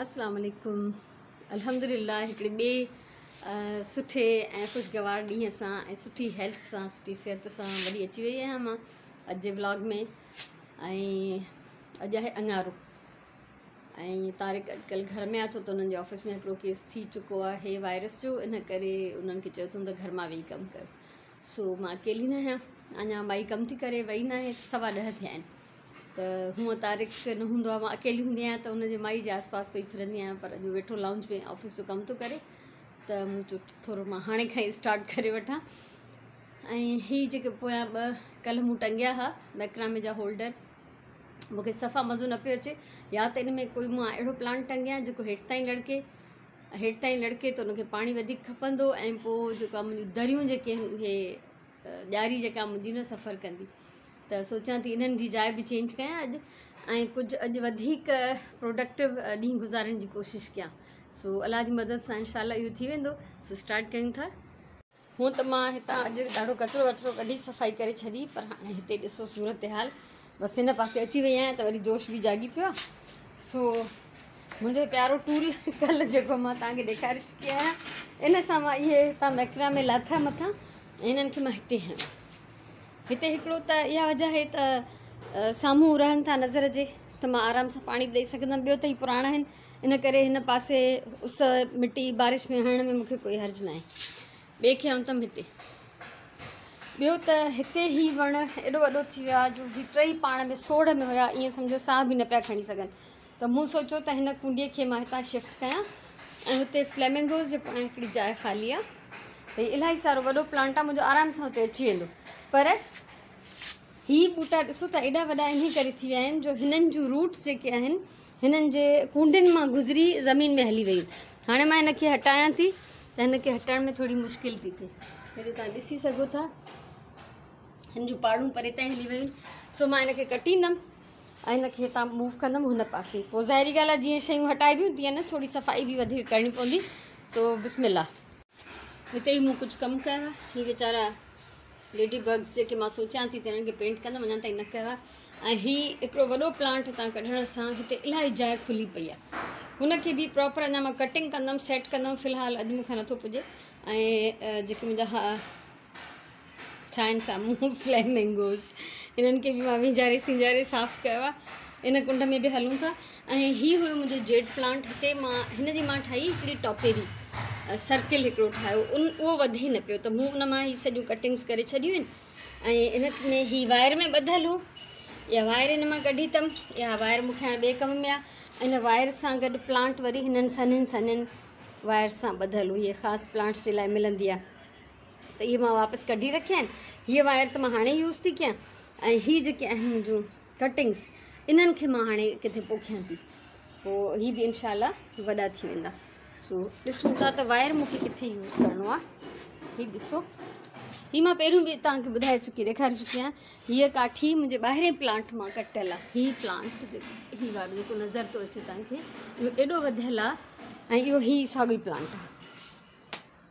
अस्सलाम वालेकुम। अल्हम्दुलिल्लाह हिकिड़े ॿिए सुठे ऐं ख़ुशगवार ॾींहं सां ऐं सुठी हेल्थ सां सुठी सिहत सां वरी अची वई आहियां मां अॼु जे व्लॉग में। ऐं अॼु आहे अङारो ऐं तारिक अॼुकल्ह घर में आहे छो त उन्हनि जे ऑफिस में हिकिड़ो केस थी चुको आहे वायरस जो, इन करे उन्हनि खे चयो अथऊं त घर मां वेही कमु कयो। सो मां अकेली न आहियां, अञा माई कमु थी करे वई न आहे, 10:15 थिया आहिनि। त हूअं तारिक न हूंदो आहे, मां अकेली हूंदी आहियां त हुनजे माई जे आसपास पई फिरंदी आहियां, पर अॼु वेठो लाउंज में ऑफिस जो कमु थो करे त मूं चयो थोरो मां हाणे खां ई स्टार्ट करे वठां। ऐं हीअ जेके पोयां कल्ह मूं टंगिया हुआ मैक्रामे जा होल्डर, मूंखे सफ़ा मज़ो न पियो अचे। या त इन में कोई मां अहिड़ो प्लांट टंगियां जेको हेठि ताईं लड़के त उनखे पाणी वधीक खपंदो, ऐं पोइ जेको आहे मुंहिंजियूं दरियूं जेके आहिनि उहे ॾियारी जेका मुंहिंजी न सफ़र कंदी, त सोचां थी इन्हनि जी जाइ बि चेंज कयां अॼु, ऐं कुझु अॼु वधीक प्रोडक्टिव ॾींहुं गुज़ारण जी कोशिशि कयां। सो अलाह जी मदद सां इंशाल्लाह इहो थी वेंदो। सो स्टार्ट कयूं था। हूअं त मां हितां अॼु ॾाढो कचिरो वचिरो कढी सफ़ाई करे छॾी, पर हाणे हिते ॾिसो सूरत हाल, बसि हिन पासे अची वई आहियां त वरी जोश बि जागी पियो आहे। सो मुंहिंजो प्यारो टूल कल्ह जेको मां तव्हांखे ॾेखारे चुकी आहियां, इन सां मां इहे हितां मैक्रामे लाथा मथां, इन्हनि खे मां हिते हयां। हिते हिकिड़ो त इहा वजह आहे त साम्हूं रहनि था नज़र जे, त मां आराम सां पाणी ॾेई सघंदमि। ॿियो त ही पुराणा आहिनि, इन करे हिन पासे उस मिटी बारिश में हणण में मूंखे कोई हर्ज न आहे। ॿिए खे आऊं अथमि हिते। ॿियो त हिते ही वण एॾो वॾो थी वियो आहे जो ही टई पाण में सोढ़ में हुया, ईअं सम्झो साह बि न पिया खणी सघनि। त मूं सोचियो त हिन कुंडीअ खे मां हितां शिफ्ट कयां, ऐं हुते फ्लेमिंगोज़ जे पाण हिकिड़ी जाइ ख़ाली आहे, त इलाही सारो वॾो प्लांट आहे मुंहिंजो, आराम सां हुते अची वेंदो। पर ही ॿूटा ॾिसो त एॾा वॾा इन करे थी विया आहिनि जो हिननि जूं रूट्स जेके आहिनि हिननि जे कुंडियुनि मां गुज़री ज़मीन में हली वयूं। हाणे मां हिन खे हटायां थी त हिन खे हटाइण में थोरी मुश्किल थी थिए। हेॾे तव्हां ॾिसी सघो था हिन जूं पाड़ूं परे ताईं हली वयूं। सो मां हिन खे कटींदमि ऐं हिन खे हितां मूव कंदमि हुन पासे। पोइ ज़ाहिरी ॻाल्हि आहे जीअं शयूं हटाइबियूं तीअं न थोरी सफ़ाई बि वधीक करणी पवंदी। सो बिस्मिल्लाह। हिते ई मूं कुझु कमु कयो आहे। हीअ वीचारा लेडी बग्स जेके मां सोचां थी त हिननि खे पेंट कंदमि, अञा ताईं न कयो आहे। ऐं हीअ हिकिड़ो वॾो प्लांट हितां कढण सां हिते इलाही जाइ खुली पई आहे, हुनखे बि प्रॉपर अञा मां कटिंग कंदमि, सेट कंदमि। फ़िलहालु अॼु मूंखां नथो पुॼे। ऐं जेके मुंहिंजा छा आहिनि साम्हूं फ्लेमिंगोज़, हिननि खे बि मां विंजारे साफ़ु कयो आहे। इन कुंड में बि हलूं था। ऐं हीअ हुयो मुंहिंजो जेड प्लांट। हिते मां हिन जी मां ठाही हिकिड़ी टॉपेरी, सर्किल हिकिड़ो ठाहियो, उहो वधे न पियो, त मूं उन मां ही सॼियूं कटिंग्स करे छॾियूं आहिनि। ऐं इन में ही वायर में ॿधल हो, इहा वायर इन मां कढी अथमि। इहा वायर मूंखे हाणे ॿिए कम में आहे। इन वायर सां गॾु प्लांट वरी हिननि सन्हनि वायर सां ॿधल हुई, ख़ासि प्लांट्स जे लाइ मिलंदी आहे, त इहे मां वापसि कढी रखिया आहिनि। हीअ वायर त मां हाणे यूज़ थी कयां, ऐं हीअ जेके आहिनि मुंहिंजूं कटिंग्स, इन्हनि खे मां हाणे किथे पोखियां थी, पोइ हीअ बि इनशाला वॾा थी वेंदा। सो ॾिसूं था त वायर मूंखे किथे यूज़ करिणो आहे। हीअ ॾिसो, हीअ मां पहिरियों बि तव्हांखे ॾेखारे चुकी आहियां। हीअ काठी मुंहिंजे ॿाहिरें प्लांट मां कटियल आहे। हीअ प्लांट हीअ वारो जेको नज़र थो अचे तव्हांखे, इहो एॾो वधियलु आहे, ऐं इहो हीअ साॻियो प्लांट आहे।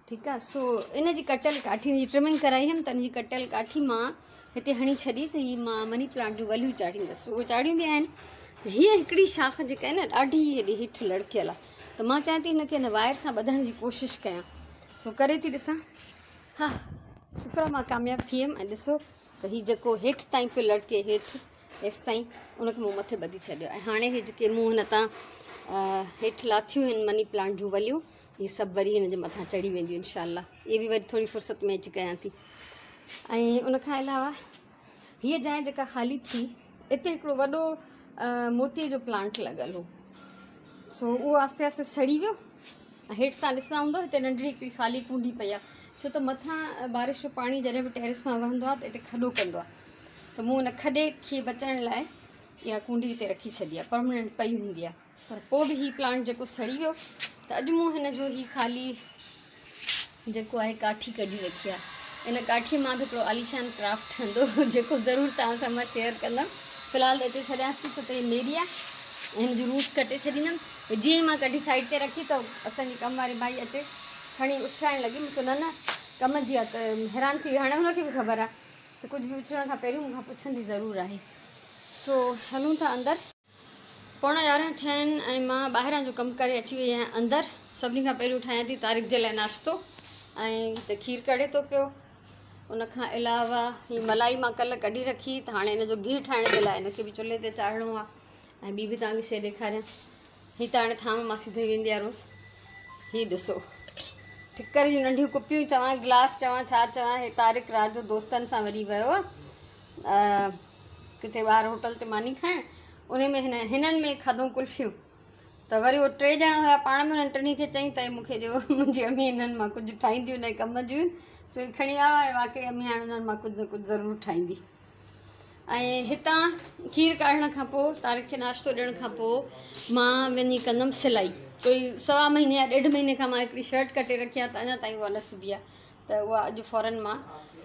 ठीकु आहे। सो इन जी कटियल काठी जी ट्रिमिंग कराई हुयमि, त इन जी कटियल काठी मां हिते हणी छॾी, त हीअ मां मनी प्लांट जूं वलियूं चाढ़ींदसि। उहे चाढ़ियूं बि आहिनि। हीअ हिकिड़ी शाख जेका आहे न ॾाढी हेॾी हेठि लड़कियल आहे, त मां चाहियां थी हिन खे हिन वायर सां ॿधण जी कोशिशि कयां। सो करे थी ॾिसां। हा, शुक्र मां कामयाबु थी वियमि। ऐं ॾिसो त हीअ जेको हेठि ताईं पियो लड़के, हेठि हेसि ताईं, उनखे मूं मथे ॿधी छॾियो। ऐं हाणे इहे जेके मूं हिन तां हेठि लाथियूं आहिनि मनी प्लांट जूं वलियूं, इहे सभु वरी हिन जे मथां चढ़ी वेंदियूं इनशाला। इहे बि वरी थोरी फ़ुर्सत में अची कयां थी। ऐं उनखां अलावा हीअ जाइ जेका ख़ाली थी, हिते हिकिड़ो वॾो मोतीअ जो प्लांट लॻल हो। सो उहो आस्ते आस्ते सड़ी वियो। हेठि तव्हां ॾिसंदा हूंदव हिते नंढड़ी हिकिड़ी ख़ाली कुंडी पई आहे, छो त मथां बारिश जो पाणी जॾहिं बि टेरिस मां वहंदो आहे त हिते खॾो कंदो आहे, त मूं हुन खॾे खे बचाइण लाइ इहा कुंडी हिते रखी छॾी आहे, परमानेंट पई हूंदी आहे। पर पोइ बि हीअ प्लांट जेको सड़ी वियो, त अॼु मूं हिन जो ही ख़ाली जेको आहे काठी कढी रखी आहे। इन काठीअ मां बि हिकिड़ो आलीशान क्राफ्ट ठहंदो, जेको ज़रूरु तव्हां सां मां शेयर कंदमि। फ़िलहालु हिते छॾियांसि, छो त इहे मेरी आहे। हिन जी रूट्स कटे छॾींदमि। जीअं ई मां कढी साइड ते रखी त असांजी कम वारी माई अचे, खणी उछाइण लॻी। मूंखे न कम जी आहे, त हैरान थी वई। हाणे हुनखे बि ख़बर आहे त कुझु बि उछलण खां पहिरियों मूंखां पुछंदी ज़रूरु आहे। सो हलूं था अंदरि। 11:15 थिया आहिनि ऐं मां ॿाहिरां जो कमु करे अची वई आहियां अंदरि। सभिनी खां पहिरियों ठाहियां थी तारिक जे लाइ नाश्तो ऐं हिते खीर कढे थो पियो। उन खां अलावा हीअ मलाई मां कल्ह कढी रखी त हाणे हिन जो गिहु ठाहिण जे लाइ हिनखे बि चुल्हे ते चाढ़िणो आहे। ऐं ॿी बि तव्हांखे शइ ॾेखारियां, हीअ त हाणे थाम मां सिधो वेंदी आहे रोज़ु। हीअ ॾिसो ठिकर जूं नंढियूं कुपियूं चवां, गिलास चवां, छा चवां। हे तारिक राति जो दोस्तनि सां वरी वियो आहे किथे ॿाहिरि होटल ते मानी खाइण। उन में हिननि में खाधऊं कुल्फियूं। त वरी उहे 3 ॼणा हुया, पाण में हुननि टिनी खे चई त मूंखे ॾियो, मुंहिंजी अम्मी हिननि मां कुझु ठाहींदियूं न कम जूं सो खणी आया ऐं वाक़ई अम्मी हाणे हुननि मां कुझु न कुझु ज़रूरु ठाहींदी। ऐं हितां खीर काढ़ण खां पोइ तारिक खे नाश्तो ॾियण खां पोइ मां वञी कंदमि सिलाई। कोई 1.25 महीने या 1.5 महीने खां मां हिकिड़ी शर्ट कटे रखी आहे त अञा ताईं उहा न सिबी आहे। त उहा अॼु फ़ौरन मां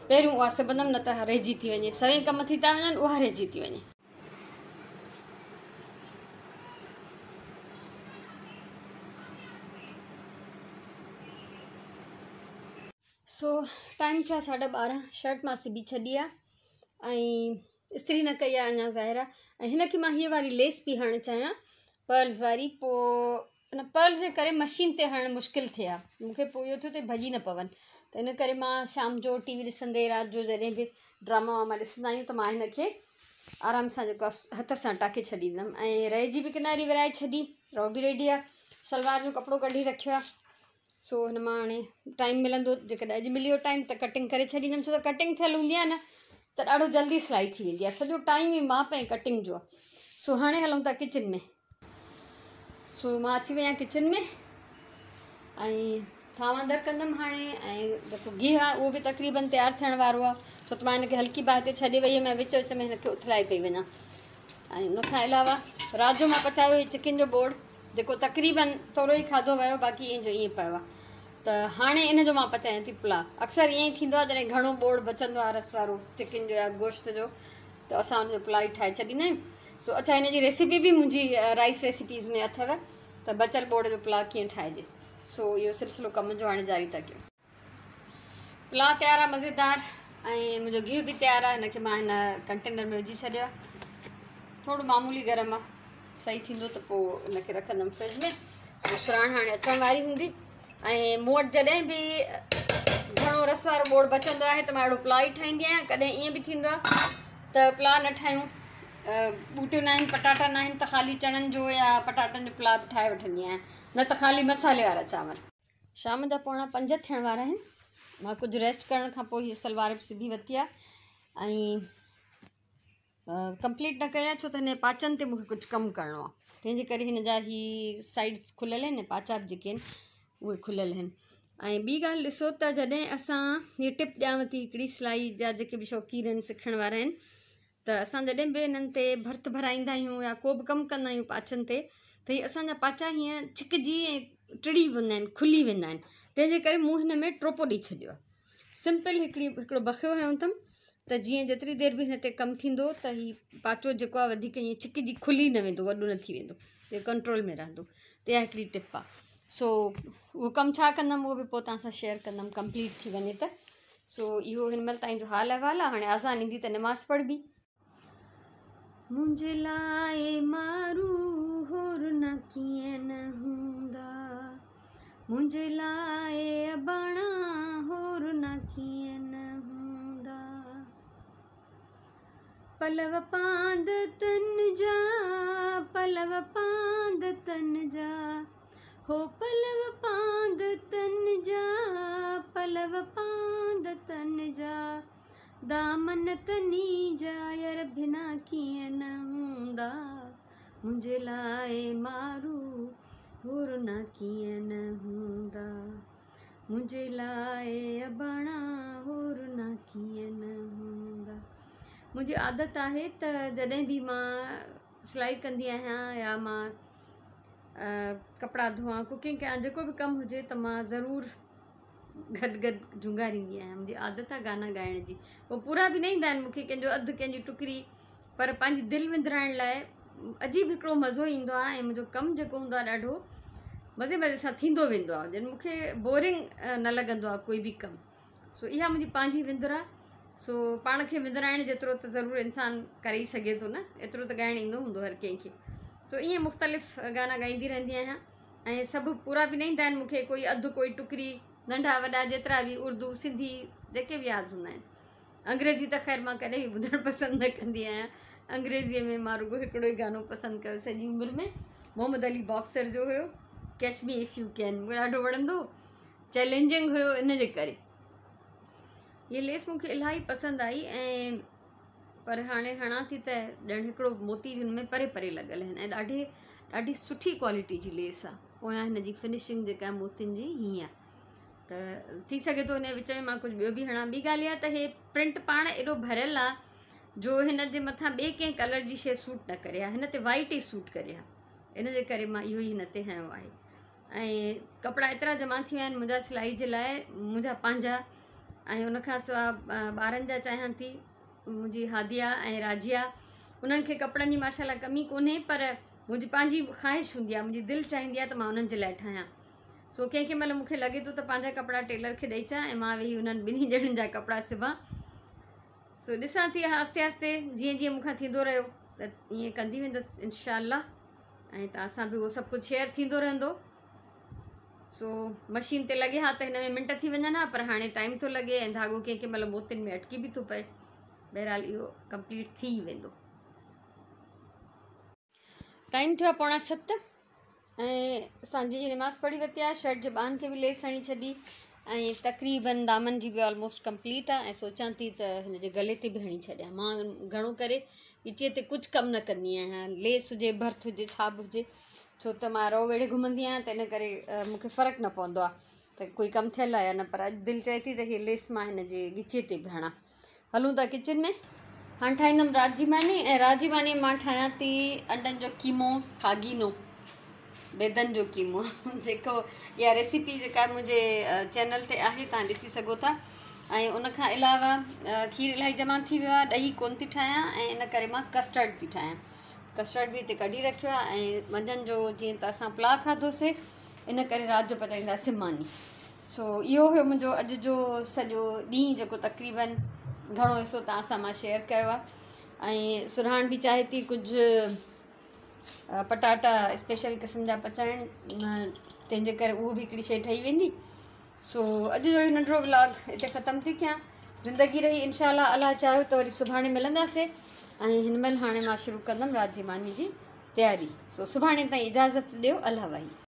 पहिरियों उहा सिबंदमि, न त रहिजी थी वञे। सभई कम थी था वञनि, उहा रहिजी थी वञे। सो टाइम थिया 12:30। शर्ट मां सिबी छॾी आहे ऐं इस्त्री न कई आहे अञा ज़ाहिर आहे। ऐं हिनखे मां हीअ वारी लेस बि हणणु चाहियां, पर्ल्स वारी। पोइ हिन पर्ल्स जे करे मशीन ते हणणु मुश्किल थिए आहे मूंखे। पोइ इहो थियो त भॼी न पवनि। त इन करे मां शाम जो टीवी ॾिसंदे, राति जो जॾहिं बि ड्रामा वामा ॾिसंदा आहियूं त मां हिनखे आराम सां जेको आहे हथ सां टाके छॾींदमि। ऐं रहिजी बि किनारी विराए छॾी, रओ बि रेडी आहे। सलवार जो कपिड़ो कढी रखियो आहे। सो हिन मां हाणे टाइम मिलंदो, जेकॾहिं अॼु मिली वियो टाइम त कटिंग करे छॾींदमि। छो त कटिंग थियल हूंदी आहे न त ॾाढो जल्दी सिलाई थी वेंदी आहे। सॼो टाइम ई माप ऐं कटिंग जो आहे। सो हाणे हलूं था किचन में। सो मां अची वई आहियां किचन में ऐं थांव अंदरि कंदमि हाणे। ऐं जेको गिहु आहे उहो बि तक़रीबन तयारु थियण वारो आहे। छो त मां हिनखे हल्की बाहि ते छॾे वई हुयमि, विच विच में हिनखे उथलाए पई वञा। ऐं उनखां अलावा राति जो मां पचायो हुई चिकन जो बोड़, जेको तक़रीबन थोरो ई खाधो वियो, बाक़ी ईअं जो ईअं पियो आहे। त हाणे इन जो मां पचायां थी पुलाउ। अक्सर ईअं ई थींदो आहे जॾहिं घणो बोड़ बचंदो आहे रस वारो चिकन जो या गोश्त जो, त असां हुनजो पुलाउ ई ठाहे छॾींदा आहियूं। सो अच्छा, हिन जी रेसिपी बि मुंहिंजी राइस रेसिपीज़ में अथव त बचियल बोड़ जो पुलाउ कीअं ठाहिजे। सो इहो सिलसिलो कम जो हाणे जारी था कयूं। पुलाउ तयारु आहे मज़ेदार, ऐं मुंहिंजो गिहु बि तयारु आहे। हिनखे मां हिन कंटेनर में विझी छॾियो आहे। थोरो मामूली गरम आहे, सही थींदो त पोइ हिनखे रखंदमि फ्रिज में। सो सुराण हाणे अचण वारी हूंदी। ऐं मूं वटि जॾहिं बि घणो रस वारो बोड़ बचंदो आहे त मां अहिड़ो पुलाउ ई ठाहींदी आहियां। कॾहिं ईअं बि थींदो आहे त पुलाउ न ठाहियूं, ॿूटियूं न आहिनि, पटाटा न आहिनि, त ख़ाली चणनि जो या पटाटनि जो पुलाउ बि ठाहे वठंदी आहियां, न त ख़ाली मसाले वारा चांवर। शाम जा 4:45 थियण वारा आहिनि। मां कुझु रेस्ट करण खां पोइ हीअ सलवार बि सिबी वरिती आहे ऐं कंप्लीट न कया, छो त हिन पाचनि ते मूंखे कुझु कमु करिणो आहे। तंहिंजे करे हिन जा ही साइड खुलियल आहिनि, पाचा जेके आहिनि उहे खुलियल आहिनि। ऐं ॿी ॻाल्हि ॾिसो त जॾहिं असां हीअ टिप ॾियांव थी हिकिड़ी, सिलाई जा जेके बि शौक़ीन आहिनि, सिखण वारा आहिनि, त असां जॾहिं बि हिननि ते भर्त भराईंदा आहियूं या को बि कमु कंदा आहियूं पाचनि ते, त हीअ असांजा पाचा हीअं छिकिजी ऐं टिड़ी वेंदा आहिनि, खुली वेंदा आहिनि। तंहिंजे करे मूं हिन में ट्रोपो ॾेई छॾियो आहे। सिंपल हिकिड़ो बखियो हयो अथमि त जीअं जेतिरी देरि बि हिन ते कमु थींदो त हीअ पाचो जेको आहे वधीक हीअं छिकिजी खुली न वेंदो, वॾो न थी वेंदो, इहो कंट्रोल में रहंदो। त इहा हिकिड़ी टिप आहे। सो उहो कमु छा कंदमि उहो बि पोइ तव्हां सां शेयर कंदमि कंप्लीट थी वञे त। सो इहो हिन महिल ताईं जो हाल अहिवाल आहे। हाणे अज़ान ईंदी त नमाज़ पढ़बी। मुंहिंजे लाइ मारू होर न कीअं न हूंदा, मुंहिंजे लाइ अबाणा होर न कीअं न हूंदा। पलव पांद तन जा, पलव पांद तन जा, हो पलव पांद तन जा, पलव पांद तन जा, दामन तनी जा यार बिना कीअं न हूंदा। मुंहिंजे लाइ मारू होर न कीअं न हूंदा, मुंहिंजे लाइ अबाणा होर न कीअं न हूंदा। मुंहिंजी आदत आहे त जॾहिं बि मां सिलाई कंदी आहियां या मां कपिड़ा धोआं, कुकिंग कयां, जेको बि कमु हुजे त मां ज़रूरु गॾु झुंगारींदी आहियां। मुंहिंजी आदत आहे गाना ॻाइण जी। उहो पूरा बि न ईंदा आहिनि मूंखे, कंहिंजो अधु कंहिंजी टुकरी, पर पंहिंजी दिलि विंदराइण लाइ अजीब हिकिड़ो मज़ो ईंदो आहे। ऐं मुंहिंजो कमु जेको हूंदो आहे ॾाढो मज़े सां थींदो वेंदो आहे, जॾहिं मूंखे बोरिंग न लॻंदो आहे कोई बि कमु। सो इहा मुंहिंजी पंहिंजी विंदर आहे। सो पाण खे विंदराइण जेतिरो त ज़रूरु इंसानु करे ई सघे थो न, एतिरो त ॻाइणु ईंदो हूंदो हर कंहिंखे। सो ईअं मुख़्तलिफ़ गाना ॻाईंदी रहंदी आहियां ऐं सभु पूरा बि न ईंदा आहिनि मूंखे, कोई अधु कोई टुकरी, नंढा वॾा जेतिरा बि उर्दू सिंधी जेके बि यादि हूंदा आहिनि। अंग्रेज़ी त ख़ैर मां कॾहिं बि ॿुधणु पसंदि न कंदी आहियां। अंग्रेज़ीअ में मां रुॻो हिकिड़ो ई गानो पसंदि कयो सॼी उमिरि में, मोहम्मद अली बॉक्सर जो हुयो, catch me if U can, मूंखे ॾाढो वणंदो, चैलेंजिंग हुयो इन जे करे। ये लेस मूंखे इलाही पसंदि आई ऐं पर हाणे हणां थी त ॼण हिकिड़ो मोती हिन में परे परे लॻल आहिनि ऐं ॾाढी सुठी क्वालिटी जी लेस आहे। पोयां हिन जी फिनिशिंग जेका मोतियुनि जी हीअं आहे, त थी सघे थो हिन विच में मां कुझु ॿियो बि हणां। ॿी ॻाल्हि इहा त हे प्रिंट पाण एॾो भरियल आहे जो हिन जे मथां ॿिए कंहिं कलर जी शइ सूट न करे आहे, हिन ते वाइट ई सूट करे आहे, इन जे करे मां इहो ई हिन ते हयो आहे। ऐं कपिड़ा एतिरा जमा थी विया आहिनि मुंहिंजा सिलाई जे लाइ, मुंहिंजा पंहिंजा, ऐं उनखां सवाइ ॿारनि जा चाहियां थी, मुंहिंजी हादिया ऐं राजिया, उन्हनि खे कपिड़नि जी माशाल्लाह कमी कोन्हे, पर मुंहिंजी पंहिंजी ख़्वाहिश हूंदी आहे, मुंहिंजी दिलि चाहींदी आहे त मां उन्हनि जे लाइ ठाहियां। सो कंहिं महिल मूंखे लॻे थो त पंहिंजा कपिड़ा टेलर खे ॾेई अचां ऐं मां वेही उन्हनि ॿिन्ही ॼणनि जा कपिड़ा सिबां। सो ॾिसां थी आहिस्ते आहिस्ते जीअं जीअं मूंखां थींदो रहियो त ईअं कंदी वेंदसि इंशाअल्लाह, ऐं तव्हां सां बि उहो सभु कुझु शेयर थींदो रहंदो। सो मशीन ते लॻे हा त हिन में मिंट थी वञनि हा, पर हाणे टाइम थो लॻे ऐं धाॻो कंहिं महिल मोतियुनि में अटकी बि थो पए। बहरहाल इहो कंप्लीट थी वेंदो। टाइम थियो आहे 6:45 ऐं सांझी जी निमाज़ पढ़ी वरिती आहे, शर्ट जे ॿाहनि खे बि लेस हणी छॾी ऐं तक़रीबन दामन जी बि ऑलमोस्ट कंप्लीट आहे, ऐं सोचां थी त हिन जे गले ते बि हणी छॾियां। मां घणो करे ॻिचीअ ते कुझु कमु न कंदी आहियां, लेस हुजे भर्थ हुजे छा बि हुजे, छो त मां रओ वेड़े घुमंदी आहियां, त इन करे मूंखे फ़र्क़ु न पवंदो आहे त कोई कमु थियल आहे या न, पर अॼु दिलि चए थी त हीअ लेस मां हिन जे ॻिचीअ ते बि हणां। हलूं था किचन में। हाणे ठाहींदमि रात जी मानी, ऐं रात जी मानी मां ठाहियां थी अंडनि जो कीमो खागीनो, बेदनि जो कीमो, जेको इहा रेसिपी जेका मुंहिंजे चैनल ते आहे, तव्हां ॾिसी सघो था। ऐं उनखां अलावा खीर इलाही जमा थी वियो आहे, ॾही कोन थी ठाहियां, ऐं इन करे मां कस्टर्ड थी ठाहियां। कस्टर्ड बि हिते कढी रखियो आहे, ऐं मंझंदि जो जीअं त असां पुलाउ खाधोसीं, इन करे राति जो पचाईंदासीं मानी। सो इहो हुयो मुंहिंजो अॼु जो सॼो ॾींहुं, जेको तक़रीबन घणो हिसो तव्हां सां मां शेयर कयो आहे। ऐं सुरहाण बि चाहे थी कुझु पटाटा स्पेशल क़िस्म जा पचाइण, तंहिंजे करे उहो बि हिकिड़ी शइ ठही वेंदी। सो अॼु जो इहो नंढिड़ो व्लॉग हिते ख़तमु थी कयां। ज़िंदगी रही इंशाअल्लाह, अलाह चाहियो त वरी सुभाणे मिलंदासीं, ऐं हिन महिल हाणे मां शुरू कंदमि राति जी मानी जी तयारी। सो सुभाणे ताईं इजाज़त ॾियो, अलाह वाही।